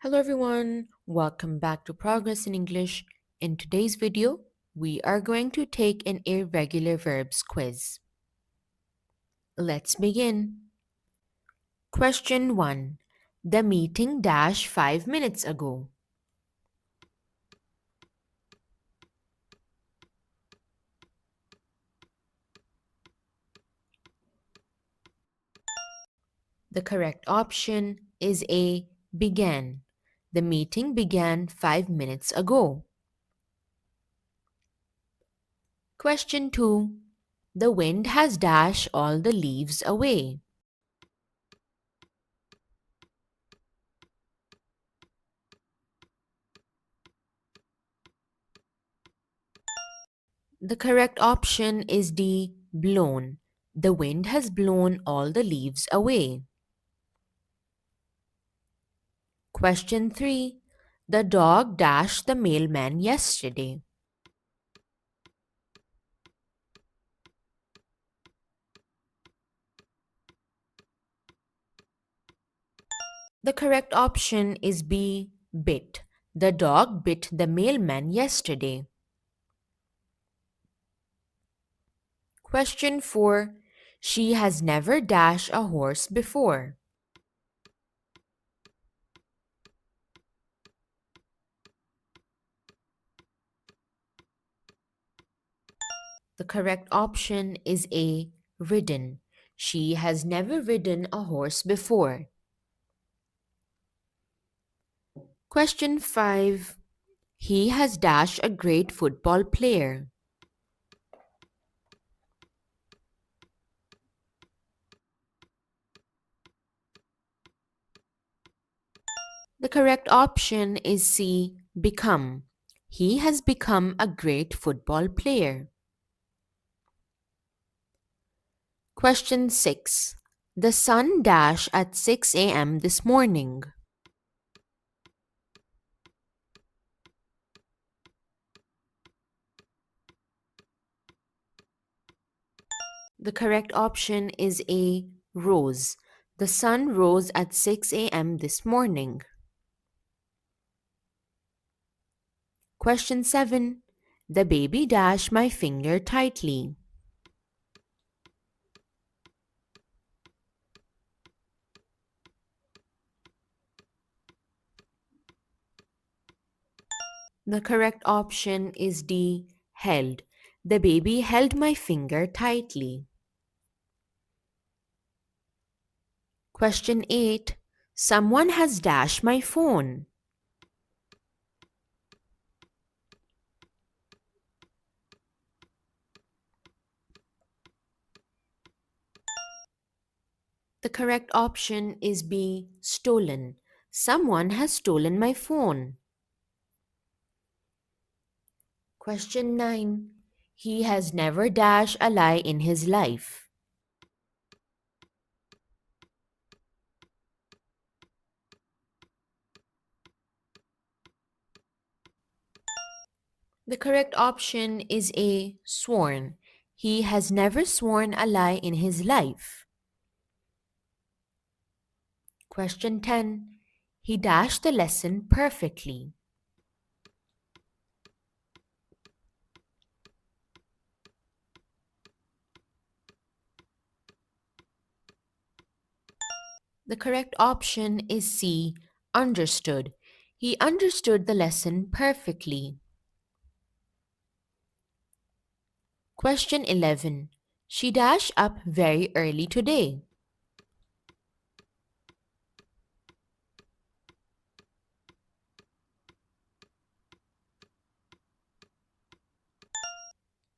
Hello everyone, welcome back to Progress in English. In today's video, we are going to take an irregular verbs quiz. Let's begin. Question 1. The meeting dash 5 minutes ago. The correct option is A. Began. The meeting began 5 minutes ago. Question 2. The wind has dashed all the leaves away. The correct option is D. Blown. The wind has blown all the leaves away. Question 3. The dog dashed the mailman yesterday. The correct option is B. Bit. The dog bit the mailman yesterday. Question 4. She has never dashed a horse before. The correct option is A. Ridden. She has never ridden a horse before. Question 5. He has dashed a great football player. The correct option is C. Become. He has become a great football player. Question 6. The sun dashed at 6 a.m. this morning. The correct option is A. Rose. The sun rose at 6 a.m. this morning. Question 7. The baby dashed my finger tightly. The correct option is D. Held. The baby held my finger tightly. Question 8. Someone has dashed my phone. The correct option is B. Stolen. Someone has stolen my phone. Question 9. He has never dashed a lie in his life. The correct option is A. Sworn. He has never sworn a lie in his life. Question 10. He dashed the lesson perfectly. The correct option is C. Understood. He understood the lesson perfectly. Question 11. She dashed up very early today.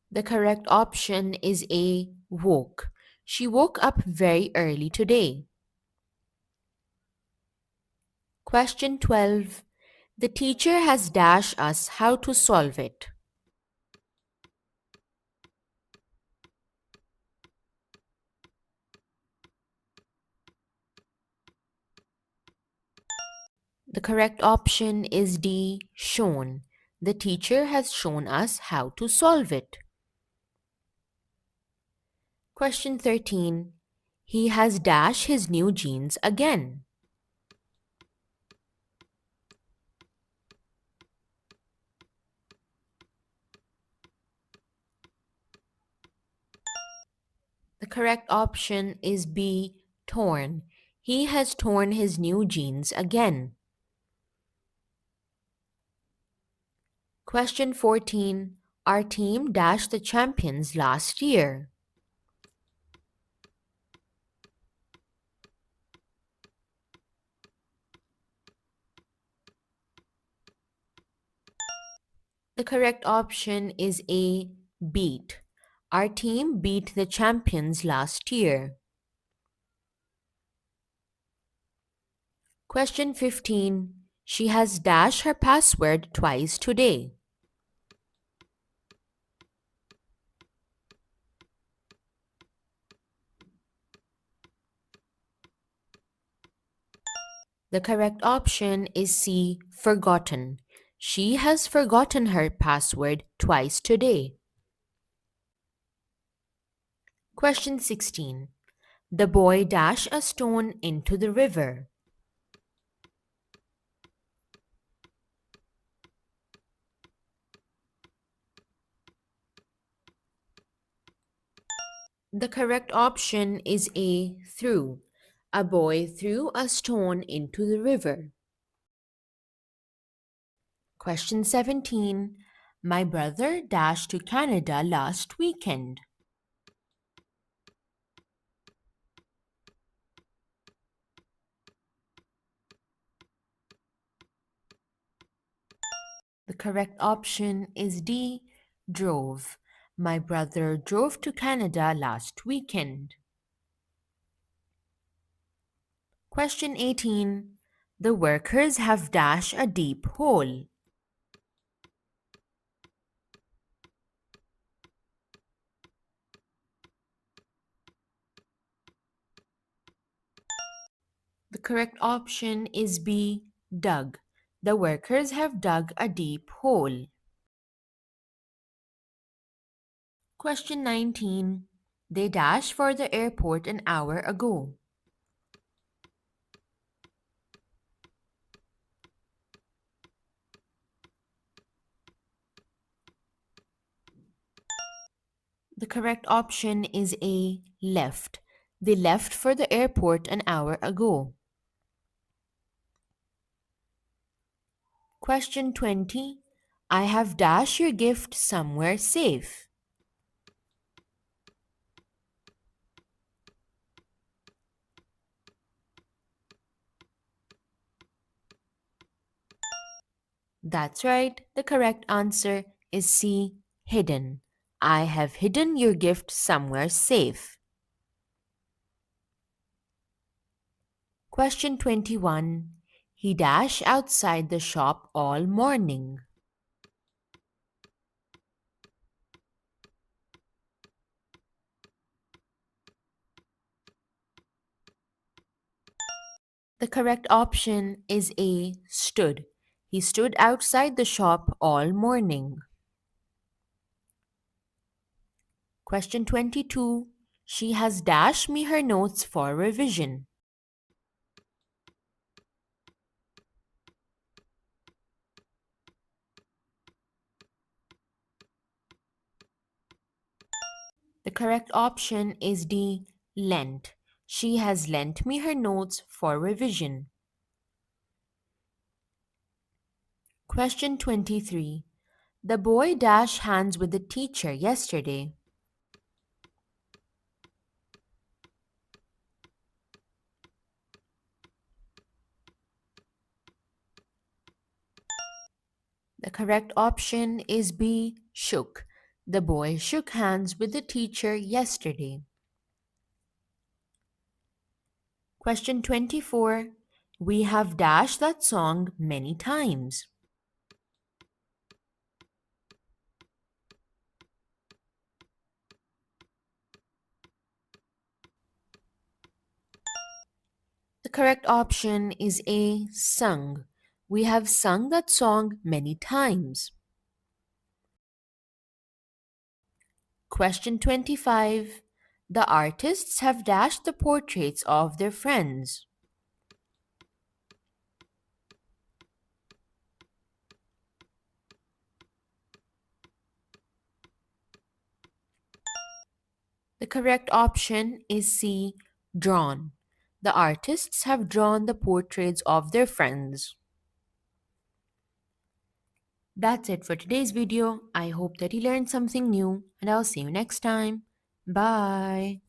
The correct option is A. Woke. She woke up very early today. Question 12. The teacher has dashed us how to solve it. The correct option is D. Shown. The teacher has shown us how to solve it. Question 13. He has dashed his new jeans again. The correct option is B, torn. He has torn his new jeans again. Question 14. Our team dashed the champions last year. The correct option is A, beat. Our team beat the champions last year. Question 15. She has dashed her password twice today. The correct option is C, forgotten. She has forgotten her password twice today. Question 16. The boy dashed a stone into the river. The correct option is A, threw. A boy threw a stone into the river. Question 17. My brother dashed to Canada last weekend. The correct option is D, drove. My brother drove to Canada last weekend. Question 18. The workers have dashed a deep hole. The correct option is B, dug. The workers have dug a deep hole. Question 19. They dashed for the airport an hour ago. The correct option is A, left. They left for the airport an hour ago. Question 20. I have dashed your gift somewhere safe. That's right. The correct answer is C, hidden. I have hidden your gift somewhere safe. Question 21. He dashed outside the shop all morning. The correct option is A, stood. He stood outside the shop all morning. Question 22. She has dashed me her notes for revision. The correct option is D, lent. She has lent me her notes for revision. Question 23. The boy dashed hands with the teacher yesterday. The correct option is B, shook. The boy shook hands with the teacher yesterday. Question 24. We have dashed that song many times. The correct option is A, sung. We have sung that song many times. Question 25. The artists have dashed the portraits of their friends. The correct option is C, drawn. The artists have drawn the portraits of their friends. That's it for today's video. I hope that you learned something new, and I'll see you next time. Bye.